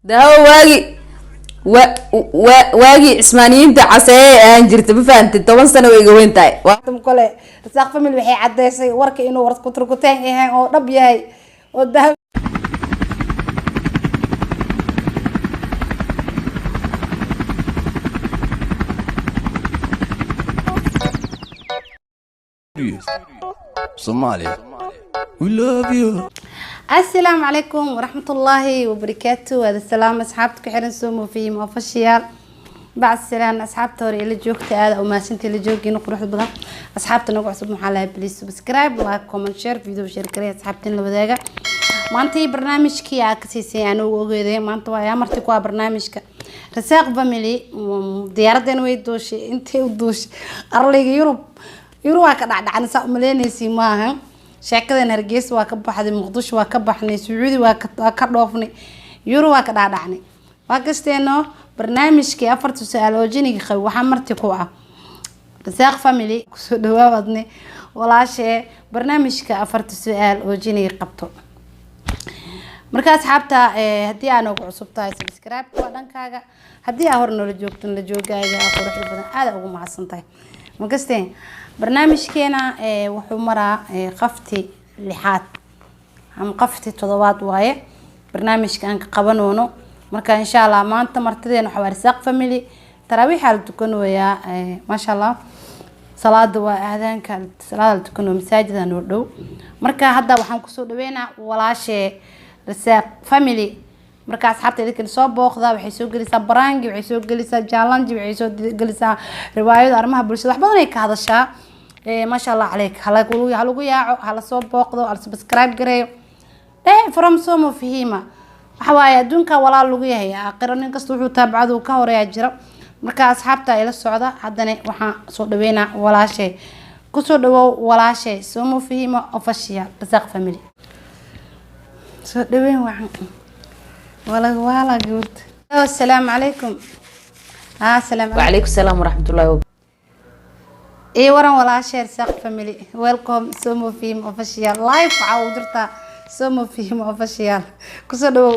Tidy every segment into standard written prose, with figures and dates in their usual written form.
daawo waagi cismaaniyiinta casee aan jirta ma fahamtay 10 sano way gaweyn tahay waqti kale rasaaq family waxay cadeysay warka inuu war ku turkuteen yahay oo dhab yahay oo daawo Somalia, we love you. السلام عليكم ورحمة الله وبركاته. هذا السلام أصحابك حرن سومو في مفشيال بعد السلام أصحاب توري اللي جوكت هذا وما سنتي اللي جوكي نقول روح بضع أصحاب تنوع عصب محلها بليز سبسكرايب لايك كومنت شير فيديو شير كريه أصحاب تن لبداقة ما أنتي برنامج كي عكسيسي أنا وجوده ما أنتوا يا مرتكوا برنامج ك رساق فاميلي دياردن ويدوش أنتي ودوش أرلي يوروب كذا عن ساق مليني سيماها sheekadan Hargeys waa ka baxday Muqdisho waa ka baxnay Sacuudi waa ka dhoofnay Euro waa ka dhaadhacnay waa kasteeno barnaamijkii 4 su'aal oo jiniga qay waxa marti ku ah Rasaaq family ku soo dhawaadnay walaashe barnaamijka 4 su'aal oo jiniga qabto marka asxaabta hadii aan ugu cusub tahay subscribe waa dhankaaga hadii aad horna la joogto la joogaaga quruxda badan aad ugu mahadsantahay ma kasteen barnaamijkeena wuxuu maraa qafti lixaad am qafti toddobaad waaye barnaamijka aan ka qabanoono marka insha Allah maanta martideena waxa Rasaaq family tarawih hal tukanooya ma sha Allah salaada waa aadaanka salaada tukanoo masaajida noo dhow marka hadda waxaan ku soo dhaweynaa walaashe Rasaaq family marka asxaabta idin soo booqda waxay soo galisaa baraangi waxay soo galisaa challenge waxay soo galisaa riwaayado arrimaha bulshada wax badan ay ka hadashaa ma sha Allah عليك halagu yaaco hala soo booqdo hala subscribe gareeyo from somo fihima waxa waaye adduunka walaal lagu yahay aakhiro nin kasta wuxuu taabacado ka horeeya jira marka asxaabta ila socda haddana waxaan soo dhaweynaa walaashay ku soo dhawow walaashay somo fihima official Rasaaq family soo dhaweyn waxaan ولا قلت السلام عليكم السلام عليكم وعليكم السلام ورحمة الله وبركاته اي ورا ولا شير ساق فاميلي ويلكم سومو فيم اوفيشال لايف عودرتا سومو فيم اوفيشال كسدو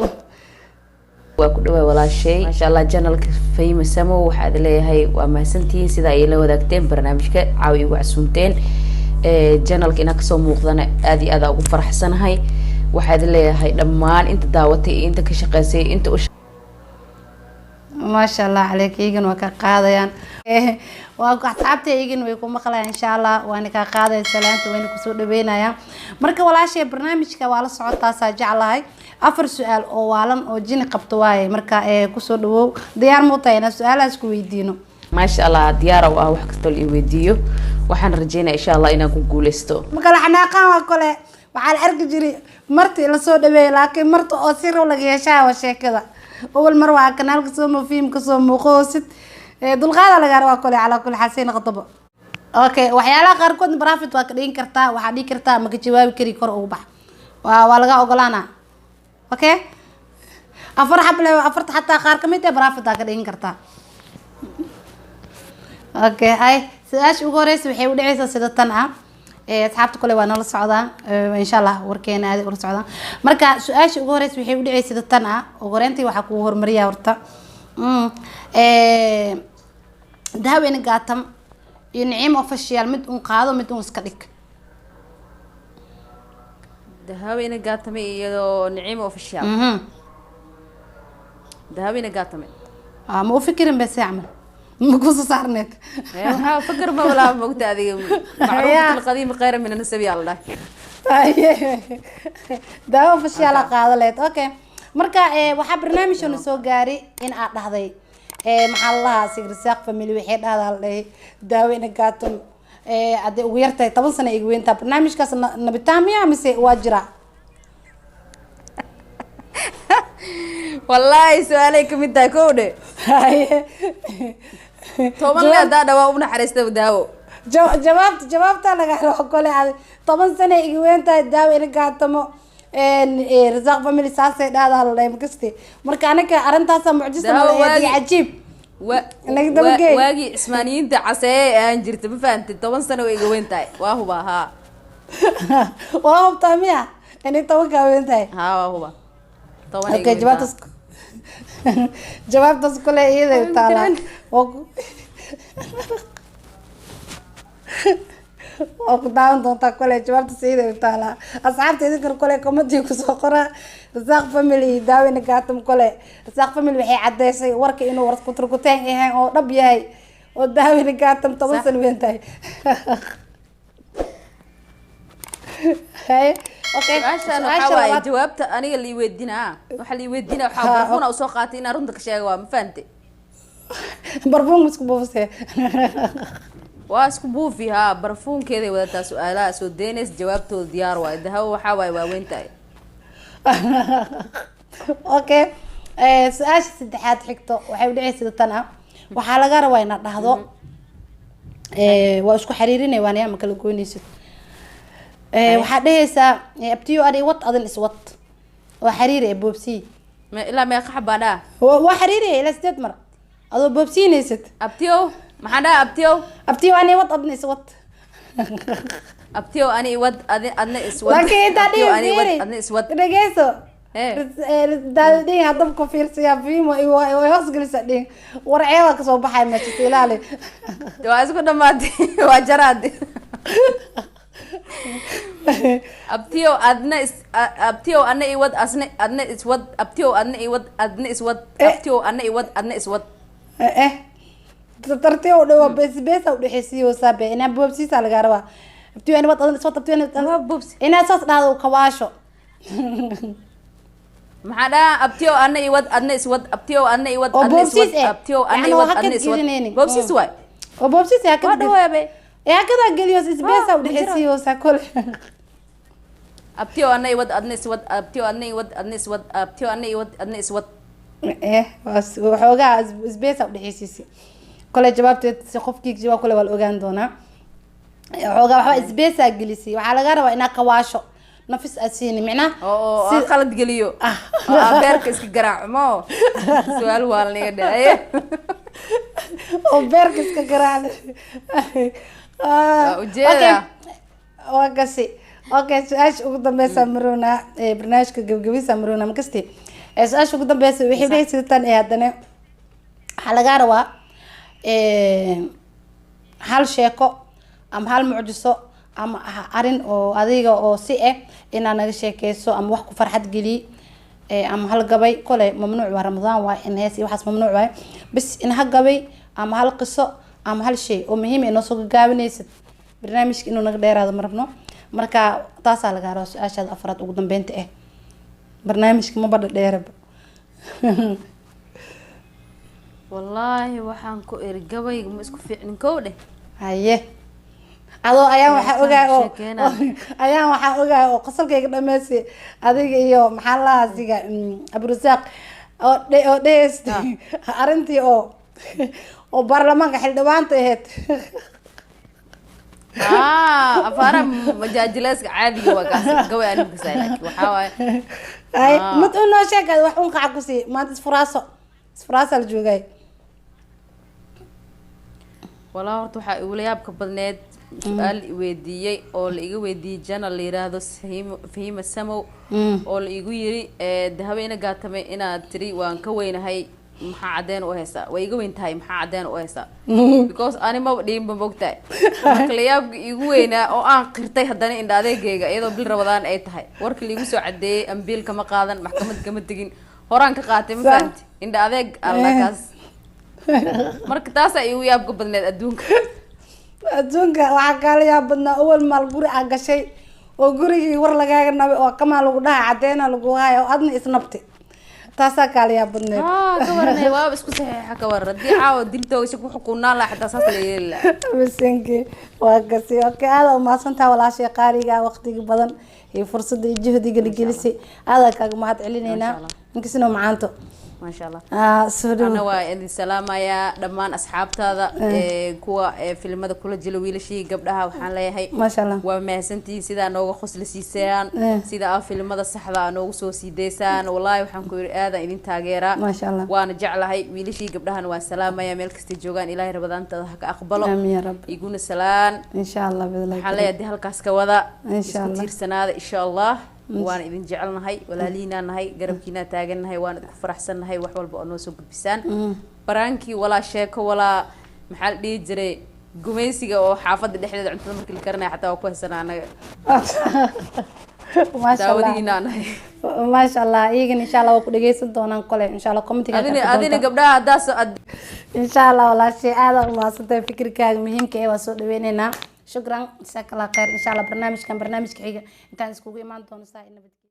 waa ku dhawaay walaashay ma sha Allah channelka Fahima Samo waxa leeyahay waa mahadsantiin sida ay la wadaagteen barnaamijka caawi ugu casuunteen channelka ina ka soo muuqdana aad iyo aad ugu faraxsanahay waxaad leeyahay dhammaan inta daawatay inta ka shaqeysay inta ما شاء الله عليك يجن وكقاضيان وأصحابتي يجن ويكون مخلا إن شاء الله وأنا كقاضي سلامت وين كسود بينايا مركب ولا شيء برنامج كوالا صعود تاسع جعلها أفر سؤال أو عالم أو جين قبطواي مركب كسود وو ديار موتين سؤال أسكو يدينه ما شاء الله ديار وأوح كتول يوديو وحن رجينا إن شاء الله إنا كنقولستو مكلا حناقة وكله وعلى أرك جري مرتي لصود بي لكن مرت أصير ولا جيشة وشيء كذا أول مرة كنا نقسم فيهم قسم مقاصد دول غادا لجاروا كله على كل حسين خطبة أوكي وحيالا قاركون برافت وكرين كرتا وحدي كرتا ما كجواب كري كور أوبح والغا أقولنا أوكي أفرح بلا أفرت حتى قاركميته برافت وكرين كرتا أوكي هاي ساش وغوريس وحيود عيسى سيدتنا أصحابتك كله وانا للصعدة إن شاء الله وركينا هذه ورصعدة مركا سؤال شو غوريس وحي ودعي سيدتنا وغورنتي وحكوه مريا ورتا دهوين قاتم ينعيم أوفيشال مد قاضو مد مسكدك دهوين قاتم يدو نعيم أوفيشال دهوين قاتم مو فكر بس يعمل مقص صارنك ها فكر ما ولا موجود هذه معروفة القديم غير من النسبي الله ده في الشيء على قاعدة أوكي مركا وحب برنامج شنو سو جاري إن أقطع هذي محلها سير ساق فميلي وحيد هذا اللي داوين قاتم عد ويرتاي طبعا سنة يجوين تا برنامج كاس نبتامي عمسي واجرا والله سؤالك من تكونه طبعا لا ده وابن حريسته داو جوابت أنا قاعد أقول هذا طبعا سنة يجوين تا داوين قاتمو رزاق فاميلي ساسة هذا الله مكستي مركانة كأرنتاسا معجزة ولا عجيب واجي اسمانيين تعسى أنجرت بفانت طبعا سنة يجوين تاي وهو بها وهو طامية يعني توقع وين تاي ها وهو طبعا اوكي جوابت jawaabtaas kule iyada taala oo ku daawan doontaa kule jawaabtaas iyada taala asxaabta idinkan kule komadii kusoo qora Rasaaq family daawina gaatam kule Rasaaq family waxay cadeysay warka inuu war ku turkuteen yahay oo dhab yahay oo daawina gaatam 10 sano weyn tahay hay okay waxa waaye jawaabta aniga li weydinaa waxa li weydinaa waxa barfuuna soo qaatay in runta ka sheego waa ma fahanti barfuun isku buufsay waa isku buufi ha barfuunkeeda wadataa su'aalaha soo deenays jawaabtooda diyaar waa dahaw waxa waaye waa weyn tahay okay su'aasha saddexaad xigto waxay u dhacaysaa tan ah waxa laga rabaa inaad dhahdo waa isku xiriirinay waan yaa ma kala goynaysid waxaa dhahaysaa abtiyo ari wad adan iswad waa xiriiri boobsi ma ilaa ma qaxbada waa xiriiri ila sideed mar adoo boobsiinaysid abtiyo maxaa dhaa abtiyo ani wad adan iswad abtiyo ani wad adna iswad laakiin inta abtiyo ani wad adna iswad dhageyso daadin hadab ku fiirsiya fiimo way hoos galisa dhin warceeda ka soo baxay ma jirto ilaali waa isku dhamaatay waa jaraad abtiyo adna iwad asna adna iswad abtiyo adna iwad adna iswad abtiyo adna iwad adna iswad tartiyo dhaw bes u dhaxaysiyo sabe ina boobsiisa laga rabaa abtiyo ani wad adna iswad abtiyo ani boobsi ina saas dhaado kawaasho maxaa dhaa abtiyo adna iwad adna iswad abtiyo adna iwad adna iswad abtiyo adna iwad adna iswad boobsiis waay oo boobsiis yaa ka dhawaabay yaa kada geliyo isbeesa u dhaxaysiyo saakol abtiyo adna iwad adna iswad abtiyo adna iwad adna iswad abtiyo adna iwad adna iswad waxoogaa isbeesa u dhaxaysiisi kole jawaabteed si qofkii jawaab kale waa la ogaan doonaa waxoogaa waxba isbeesa gelisi waxaa laga rabaa inaa kawaasho nafis asiini micna oo qalad geliyo beerka iska garaaco su'aal waa la iga dhacay oo beerka iska garaaco ujeeda waa kasi okay su'aasha ugu dambeysa maruna barnaamijka gabagabisa maruna makasti su'aasha ugu dambeysa wixii dhaysi tan haddana waxa laga rabaa hal sheeko ama hal mucjiso ama arin oo adiga oo si ina naga sheekeyso ama wax ku farxad geli ama hal gabay kole mamnuuc waa ramadaan waa in hees waxaas mamnuuc waa bas in hal gabay ama hal qiso ama hal shay oo muhiim ah inoo soo gaabinaysid barnaamijka inuu naga dheeraado marabno marka taasaa laga rabaa su'aashaada afraad ugu dambeynta barnaamijka ma badha dheeraba wallaahi waxaan ku eri gabayga ma isku fiicnin kow dheh haye adoo ayaan waxaa ogaa oo qosolkayga dhameysay adiga iyo maxaa la asiga Abdurasaaq oo dheest arintii oo baarlamaanka xildhibaanta ahayd afara majaajilayska caadiga waa kaas gabay aan ka saay laakiin waxa waaye ay mid uu noo sheegay wax uu qac ku sii maanta isfuraaso la joogay walaa horta waxa uu la yaabka badneed su'aal weydiiyay oo la iga weydiiyay channel la yiraahdo Fahima Samow oo la igu yiri dahabeena gaatamay inaad tiri waan ka weynahay maxaa cadeen u haysaa way iga weyn tahay maxaa cadeen u haysaa because ani ma dhiin bogtaay marka la yaab igu weynaa oo aan qirtay haddana indha adeegayga iyadoo bil Ramadaan ay tahay warka la igu soo cadeeyay ambiil kama qaadan maxkamad kama tagin horaan ka qaatay ma fahanti indha adeeg allakaas marka taas ay igu yaab ka badneed adduunka waxaa kaala yaab badnaa awal maal guri aa gashay oo gurigii war lagaaga nabay oo kamaa lagu dhaha cadeena lagu hayo oo adna isnabtay taasaa kaala yaab badneed ka waranay waa isku saxiixa ka waran hadii caawa diltooga ku xukuunaan la xataa saas la yeeli la bisinki waa kasi okay aad u maasantaa walaashay qaariga waqtiga badan iyo fursadda iyo juhdiga la gelisay aad kaaga mahad celinayna inkisna macaanto ما شاء الله أنا وإذن سلام يا دمان أصحاب هذا كوا فيلم هذا كله جلويل شيء قبلها وحنا ليه هاي ما شاء الله وما سنتي سيدا نوع خص لسيسان سيدا فيلم هذا صحة نوع سو سيدسان والله وحنا كور هذا إذن تاجرة ما شاء الله وأنا جعل هاي ويل شيء قبلها والسلام يا ملك استجوان إلهي رمضان تضحك أقبله آمين يا رب يقول السلام إن شاء الله بإذن الله حلا يدي هالكاسك وذا إن شاء الله كثير سنة إن شاء الله waan idin jecelnahay walaalihiina nahay garabkiina taagannahay waan idinku faraxsannahay wax walba oo noo soo gudbisaan baraankii walaa sheeko walaa maxaa la dhihi jiray gumaysiga oo xaafadda dhexdeeda cuntada markii la karinayo xataa waa ku haysanaa anaga ما شاء الله إيجن إن شاء الله وكل جيس دونان كله إن شاء الله كومنتي أدينا قبلها داس إن شاء الله والله شيء هذا ما صدق فكر كان مهم كي وصل بيننا شكرا جزاك الله خير إن شاء الله برنامج كان برنامج كحيجة أنت عندك كوجي ما أنتوا نسائنا